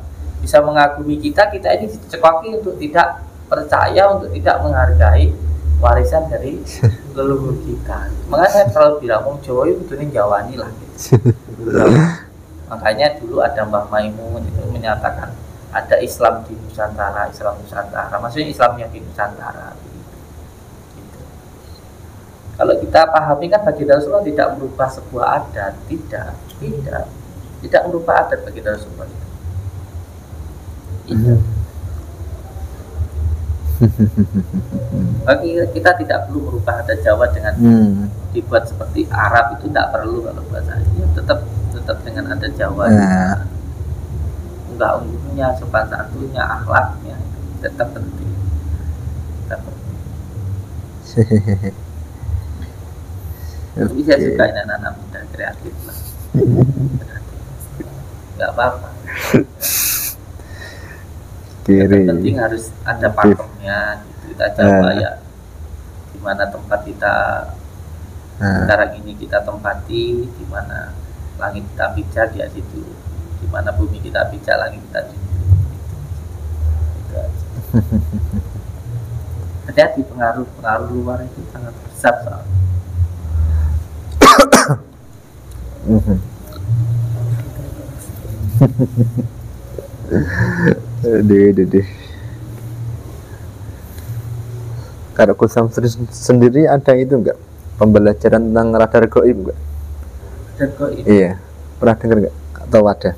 mengagumi kita ini dicekoki untuk tidak percaya, untuk tidak menghargai warisan dari leluhur kita. Makanya saya selalu bilang wong Jawa itu kudu njawani lah gitu. Makanya dulu ada Mbah Maimun itu menyatakan ada Islam di Nusantara, maksudnya Islamnya di Nusantara gitu. Kalau kita pahami kan baginda Rasulullah tidak merubah sebuah adat, tidak merubah adat baginda Rasulullah itu. Bagi kita tidak perlu merubah adat Jawa dengan dibuat seperti Arab, itu tidak perlu. Kalau buat saya tetap dengan adat Jawa, enggak umumnya, sopan santunnya, akhlaknya tetap penting. Tapi saya suka anak-anak muda kreatif lah. Enggak apa-apa. Yang penting harus ada pakemnya gitu. Kita Jawa ya dimana tempat kita sekarang ini kita tempati, dimana langit kita pijak di situ, di mana bumi kita pijak, langit kita junjung. Itu aja. Hati-hati, pengaruh luar itu sangat besar soalnya. Kalau Kusam sendiri ada itu enggak pembelajaran tentang radar gaib enggak? Radar gaib. Iya, pernah dengar enggak? Atau ada?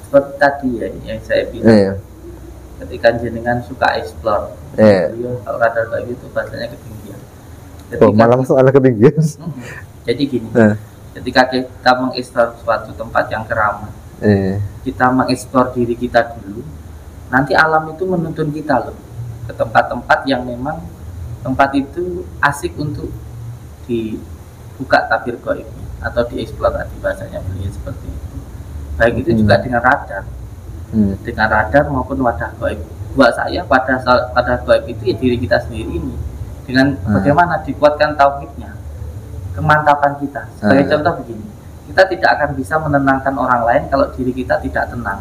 Seperti tadi ya yang saya bilang. Iya. Ketika jenengan suka explore, kalau radar gaib itu bahasanya ketinggian. Malah masuk ala ketinggian. Jadi gini, ketika kita mengeksplor suatu tempat yang keramat, kita mengeksplor diri kita dulu, nanti alam itu menuntun kita loh ke tempat-tempat yang memang tempat itu asik untuk dibuka tabir gaibnya atau dieksplor tadi bahasanya beliau seperti itu. Baik itu juga dengan radar, dengan radar maupun wadah gaib. Buat saya wadah gaib itu ya diri kita sendiri ini, dengan bagaimana dikuatkan tauhidnya, kemantapan kita. Sebagai contoh begini, kita tidak akan bisa menenangkan orang lain kalau diri kita tidak tenang.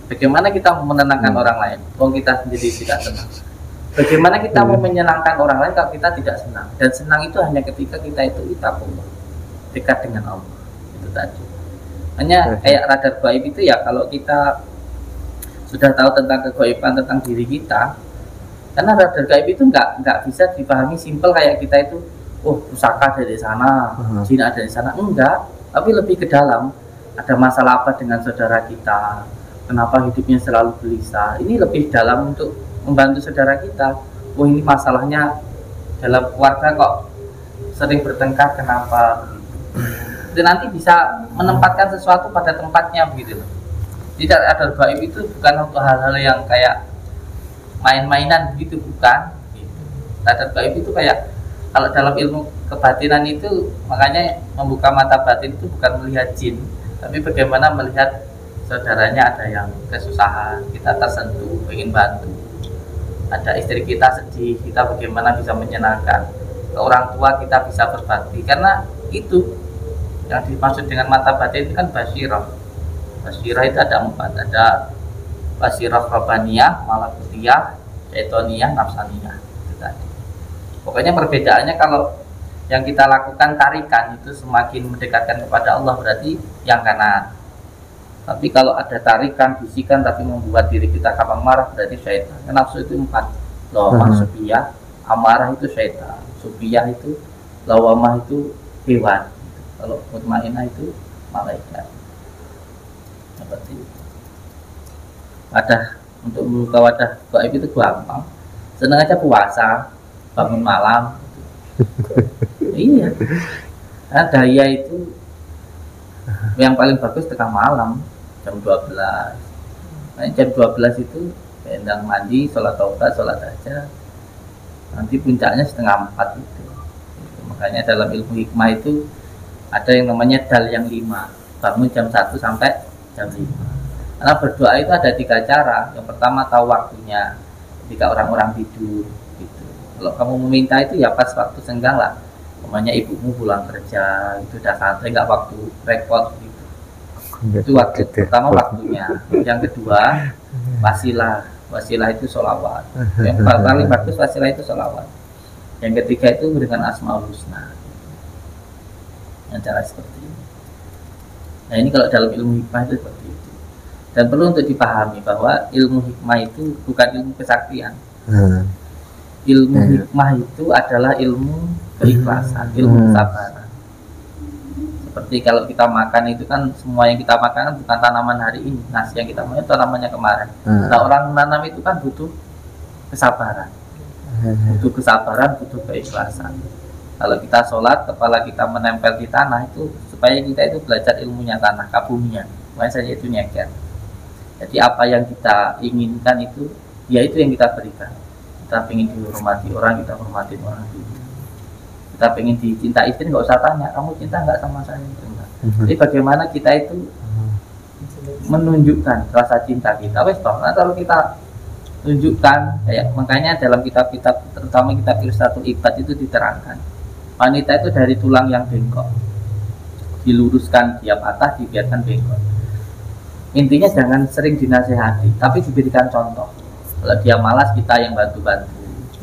Bagaimana kita menenangkan orang lain kalau kita sendiri tidak tenang? Bagaimana kita mau menyenangkan orang lain kalau kita tidak senang? Dan senang itu hanya ketika kita itu ittaqullah, dekat dengan Allah. Itu tadi. Hanya kayak radar gaib itu ya, kalau kita sudah tahu tentang kegaiban tentang diri kita, karena radar gaib itu nggak bisa dipahami simpel kayak kita itu, oh pusaka dari sana, jin ada di sana, enggak. Tapi lebih ke dalam, ada masalah apa dengan saudara kita, kenapa hidupnya selalu gelisah. Ini lebih dalam untuk membantu saudara kita. Oh ini masalahnya dalam keluarga kok sering bertengkar, kenapa? Dan nanti bisa menempatkan sesuatu pada tempatnya begitu loh. Tidak ada gaib itu bukan untuk hal-hal yang kayak main-mainan begitu, bukan. Gitu. Radar gaib itu kayak, kalau dalam ilmu kebatinan itu, makanya membuka mata batin itu bukan melihat jin, tapi bagaimana melihat saudaranya ada yang kesusahan, kita tersentuh, ingin bantu. Ada istri kita sedih, kita bagaimana bisa menyenangkan. Ke orang tua kita bisa berbakti, karena itu yang dimaksud dengan mata batin itu kan basirah. Basirah itu ada 4, ada basirah rabbaniyah, malakutiyah, syaitoniyah, nafsaniyah. Itu tadi. Pokoknya perbedaannya, kalau yang kita lakukan tarikan itu semakin mendekatkan kepada Allah, berarti yang kanan. Tapi kalau ada tarikan, bisikan tapi membuat diri kita gampang marah, berarti syaitan. Nafsu itu 4. Lawamah, supiyah, amarah itu syaitan. Supiyah itu, lawamah itu hewan. Kalau mutmainah itu malaikat. Seperti itu. Untuk membuka wadah gaib itu gampang. Senang aja puasa, bangun malam. Iya. Nah, daya itu yang paling bagus tengah malam, jam 12. Nah, jam 12 itu endang mandi, sholat taubat, sholat aja. Nanti puncaknya 3:30 itu. Makanya dalam ilmu hikmah itu ada yang namanya dal yang 5. Bangun jam 1 sampai jam 5. Karena berdoa itu ada 3 cara. Yang pertama tahu waktunya, ketika orang-orang tidur gitu. Kalau kamu meminta itu ya pas waktu senggang lah. Namanya ibumu pulang kerja, itu udah santai, nggak waktu repot gitu. Itu waktu pertama waktunya. Yang kedua wasilah. Wasilah itu sholawat. Yang paling bagus wasilah itu sholawat. Yang ketiga itu dengan asmaul husna. Yang cara seperti ini. Nah ini kalau dalam ilmu hikmah itu seperti itu. Dan perlu untuk dipahami bahwa ilmu hikmah itu bukan ilmu kesaktian. Ilmu hikmah itu adalah ilmu keikhlasan, ilmu kesabaran. Seperti kalau kita makan itu kan, semua yang kita makan kan bukan tanaman hari ini, nasi yang kita makan itu tanamannya kemarin. Nah orang menanam itu kan butuh kesabaran, butuh kesabaran, butuh keikhlasan. Kalau kita sholat, kepala kita menempel di tanah itu supaya kita itu belajar ilmunya tanah, kabumian. Makanya saja itu nyeker. Jadi apa yang kita inginkan itu, ya itu yang kita berikan. Kita ingin dihormati orang, kita hormatin orang dulu. Kita pengen dicinta istri, nggak usah tanya kamu cinta nggak sama saya. Jadi bagaimana kita itu menunjukkan rasa cinta kita. Nah, kalau kita tunjukkan, kayak makanya dalam kitab-kitab, terutama kitab Irsyadul Ibad itu diterangkan, wanita itu dari tulang yang bengkok, diluruskan, dia patah, dibiarkan bengkok. Intinya jangan sering dinasehati, tapi diberikan contoh. Kalau dia malas, kita yang bantu-bantu,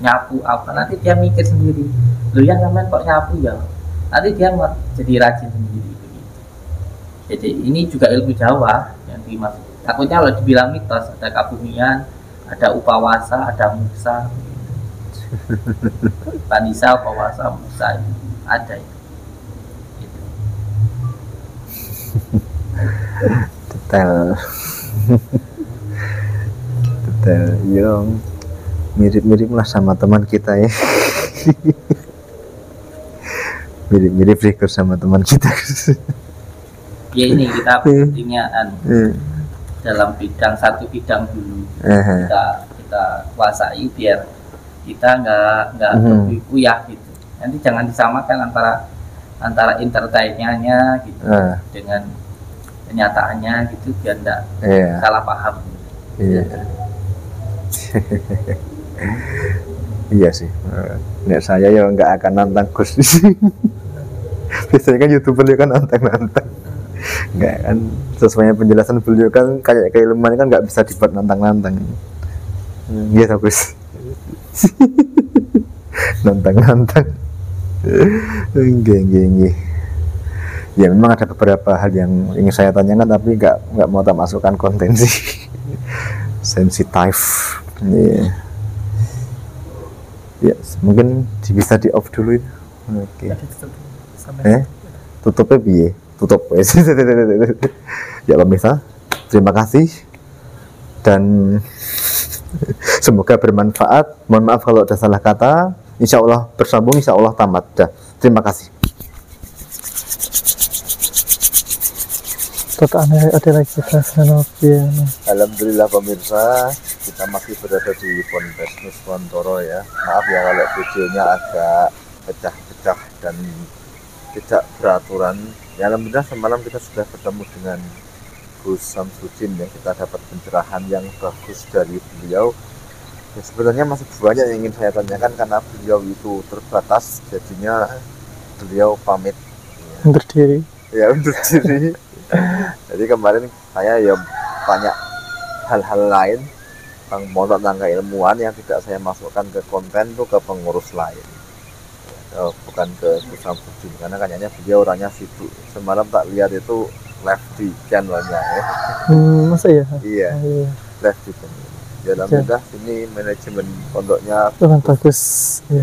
nyapu apa, nanti dia mikir sendiri. Loh ya namanya kok nyapu ya, nanti dia jadi rajin sendiri begitu. Jadi ini juga ilmu Jawa yang dimaksud. Takutnya kalau dibilang mitos, ada kabumian, ada upawasa, ada muksa begitu. Panisa Pawasa Musa itu ada itu. Gitu. Detail. Detail. Yo, mirip-mirip lah sama teman kita ya. Mirip-mirip Rico sama teman kita. Ya ini kita pentingnya dalam satu bidang dulu kita kuasai biar kita nggak lebih kuyah gitu. Nanti jangan disamakan antara entertainnya gitu dengan kenyataannya gitu biar nggak salah paham. Iya. Iya sih. Nek saya ya nggak akan nantang Gus. Biasanya kan YouTuber dia kan nantang. Nggak kan, sesuai penjelasan beliau kan kayak keilmuan kan nggak bisa dibuat nantang. Iya Gus. Nantang. Enggak. Ya memang ada beberapa hal yang ingin saya tanyakan tapi nggak mau tak masukkan konten sih. Sensitif. Yeah. Ya, mungkin bisa di off dulu itu. Oke. Tutupnya biye. Tutup. Ya pemirsa, terima kasih dan semoga bermanfaat. Mohon maaf kalau ada salah kata. Insya Allah bersambung, insya Allah tamat. Dah. Terima kasih. Ada lagi Alhamdulillah pemirsa, kita masih berada di Ponpes Nuswantoro ya. Maaf ya kalau videonya agak pecah-pecah dan tidak beraturan. Ya alhamdulillah semalam kita sudah bertemu dengan Gus Samsudin ya. Kita dapat pencerahan yang bagus dari beliau. Ya, sebenarnya masih banyak yang ingin saya tanyakan karena beliau itu terbatas, jadinya beliau pamit undur diri. Ya undur diri. Jadi kemarin saya ya banyak hal-hal lain tentang keilmuan yang tidak saya masukkan ke konten tuh ke pengurus lain, bukan ke Gus Samsudin karena kayaknya beliau orangnya sibuk. Semalam tak lihat itu live di channelnya ya. Masa ya? Iya. Live di channel. Ya alhamdulillah ini manajemen pondoknya bagus ya.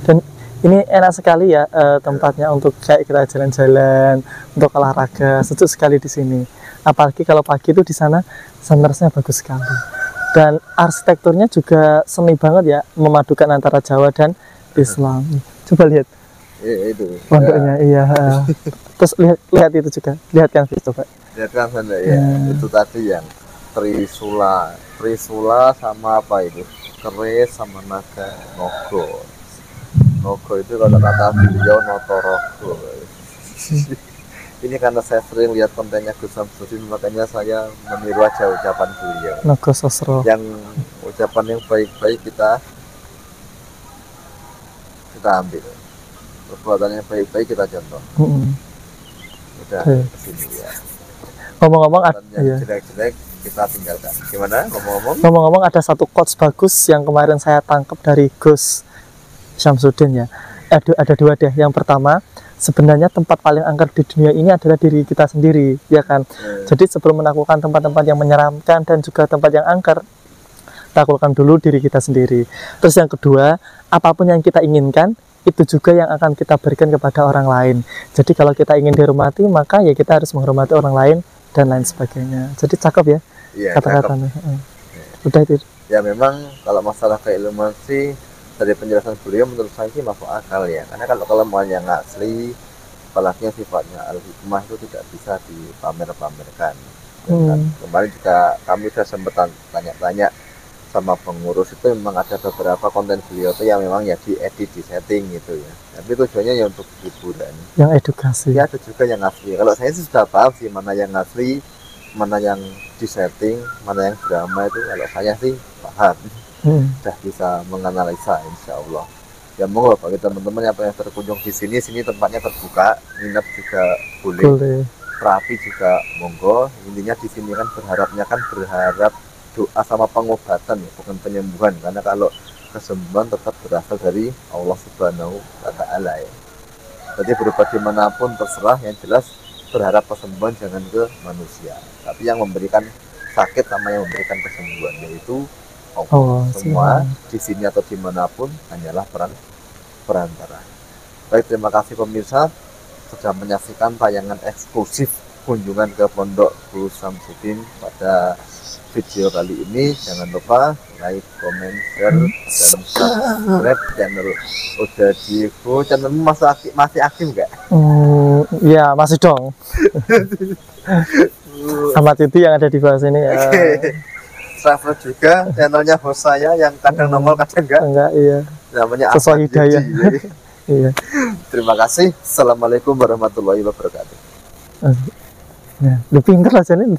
Dan ini enak sekali ya tempatnya untuk kayak kita jalan-jalan, untuk olahraga, sejuk sekali di sini. Apalagi kalau pagi itu di sana sunrise-nya bagus sekali. Dan arsitekturnya juga seni banget ya, memadukan antara Jawa dan Islam. Coba lihat. Itu. Pondoknya iya. Terus lihat itu juga. Lihat kan coba. Lihat kan sana ya. Itu tadi yang Trisula sama apa itu? Keris sama naga Nogo. Nogo itu kalau kata beliau Notorogo. Ini karena saya sering lihat kontennya Gus Samsudin, makanya saya meniru aja ucapan beliau. Nogo Sosro. Yang ucapan yang baik-baik kita ambil. Perbuatan yang baik-baik kita contoh. Udah kesini ya. Ngomong-ngomong yang jelek-jelek kita tinggalkan. Gimana? Ngomong-ngomong ada satu quotes bagus yang kemarin saya tangkap dari Gus Samsudin ya. Ada dua deh. Yang pertama, sebenarnya tempat paling angker di dunia ini adalah diri kita sendiri, ya kan? Jadi sebelum melakukan tempat-tempat yang menyeramkan dan juga tempat yang angker, taklukkan dulu diri kita sendiri. Terus yang kedua, apapun yang kita inginkan itu juga yang akan kita berikan kepada orang lain. Jadi kalau kita ingin dihormati, maka ya kita harus menghormati orang lain dan lain sebagainya. Jadi cakep ya, kata-katanya. Udah itu. Ya memang kalau masalah keilmuan sih dari penjelasan beliau menurut saya sih masuk akal ya. Karena kalau keilmuan yang asli, apalagi sifatnya al-hikmah itu tidak bisa dipamer-pamerkan. Dan kemarin juga kami sudah sempat tanya-tanya sama pengurus, itu memang ada beberapa konten beliau itu yang memang ya diedit, di setting gitu ya. Tapi tujuannya ya untuk hiburan. Yang edukasi. Ya ada juga yang asli. Kalau saya sih sudah paham sih mana yang asli, mana yang di setting, mana yang drama itu. Kalau saya sih paham. Sudah bisa menganalisa insya Allah. Ya monggo bagi teman-teman yang pengen berkunjung di sini tempatnya terbuka, nginep juga boleh. Terapi juga monggo. Intinya di sini kan berharap doa sama pengobatan ya, bukan penyembuhan, karena kalau kesembuhan tetap berasal dari Allah Subhanahu wa Ta'ala ya. Jadi berupa dimanapun terserah, yang jelas berharap kesembuhan jangan ke manusia, tapi yang memberikan sakit sama yang memberikan kesembuhan, yaitu Allah. Semua di sini atau dimanapun hanyalah perantara. Baik, terima kasih pemirsa sudah menyaksikan tayangan eksklusif kunjungan ke Pondok Guru Samsudin pada video kali ini. Jangan lupa like, comment, share, dan subscribe channel Udah Diego. Channelmu masih aktif nggak? Ya masih dong. Sama Titi yang ada di bawah sini ya. Travel juga channelnya bos saya yang kadang nongol kadang enggak. Iya. Namanya sesuai hidayah. Iya. Terima kasih. Assalamualaikum warahmatullahi wabarakatuh. Ya, lu pinter lah channel.